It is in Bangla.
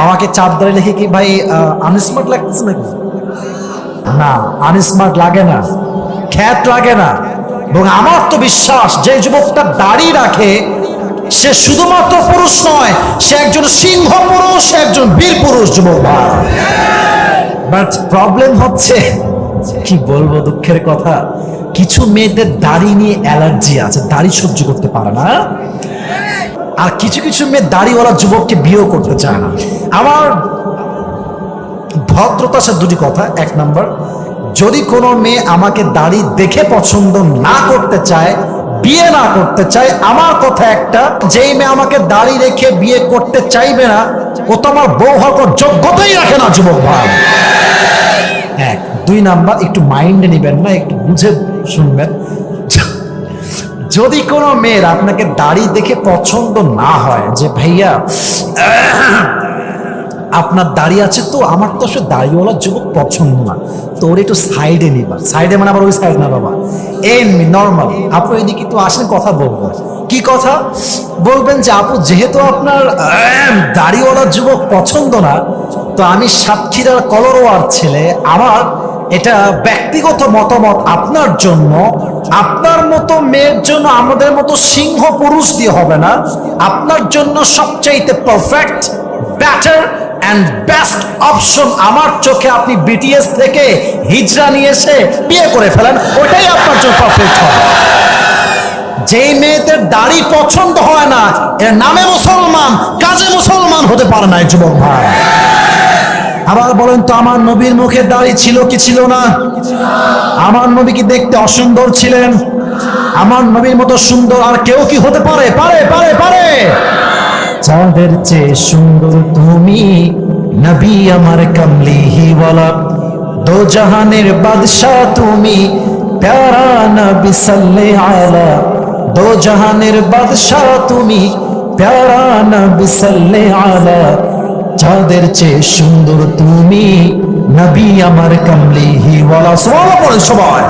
আমাকে চাপ ধরে লিখে কি ভাই আনস্মার্ট লাগতেছে নাকি? না, আনস্মার্ট লাগে না, খ্যাত লাগে না। এবং আমার তো বিশ্বাস যে যুবকটা দাড়ি রাখে সে শুধুমাত্র পুরুষ নয়, সে একজন সিংহ পুরুষ, একজন বীর পুরুষ যুবক ভাই। বাট প্রবলেম হচ্ছে, কি বলবো, দুঃখের কথা, কিছু মেয়েদের দাড়ি নিয়ে অ্যালার্জি আছে, দাড়ি সহ্য করতে পারে না। আর কিছু কিছু মেয়ে দাড়িওয়ালা যুবককে বিয়েও করতে চায় না। আমার ভদ্রতার সাথে দুটি কথা। এক নাম্বার, যদি কোনো মেয়ে আমাকে দাড়ি দেখে পছন্দ না করতে চায়, বিয়ে না করতে চায়, আমার কথা একটা, যেই মেয়ে আমাকে দাড়ি রেখে বিয়ে করতে চাইবে না ও তো আমার বউ হওয়ার যোগ্যতাই রাখে না যুবক ভাই। এক। দুই নাম্বার, একটু মাইন্ডে নিবেন না, একটু বুঝে শুনবেন। যদি কোনো মেয়ের আপনাকে দাড়ি দেখে পছন্দ না হয়, যে ভাইয়া আপনার দাড়ি আছে তো, আমার তো আসলে দাড়িওয়ালা যুবক পছন্দ না, তো ওর একটু সাইডে নিবা। সাইডে মানে আবার ওই সাইড না বাবা, এমনি নর্মাল। আপু এদিকে একটু আসেন, কথা বলবো। কি কথা বলবেন? যে আপু, যেহেতু আপনার দাড়িওয়ালা যুবক পছন্দ না, তো আমি সাতক্ষীরার কলরোয়ার ছেলে, আমার এটা ব্যক্তিগত মতামত আপনার জন্য, আপনার মতো মেয়ের জন্য আমাদের মতো সিংহ পুরুষ দিয়ে হবে না, আপনার জন্য সবচাইতে perfect, better and best option আমার চোখে আপনি বিটিএস থেকে হিজরা নিয়ে এসে বিয়ে করে ফেলেন, ওটাই আপনার জন্য পারফেক্ট হবে। যেই মেয়েদের দাড়ি পছন্দ হয় না, এর নামে মুসলমান, কাজে মুসলমান হতে পারে না যুবক ভাই। আবার বলেন তো, আমার নবীর মুখে দাড়ি ছিল কি ছিল না? আমার নবী কি দেখতে অসুন্দর ছিলেন? আমার নবীর মতো সুন্দর আর কেউ কি হতে পারে? পারে পারে পারে চাঁদের চেয়ে সুন্দর তুমি, নবী আমার কমলিহি ওয়ালা, দো জাহানের বাদশাহ তুমি, প্যারা নবী সাল্লাল্লাহু আলা, দো জাহানের বাদশাহ তুমি, প্যারা নবী সাল্লাল্লাহু আলা, চাঁদের চেয়ে সুন্দর তুমি, নবী আমার কমলিহি ওয়ালা। সুবহানাল্লাহ, সবাই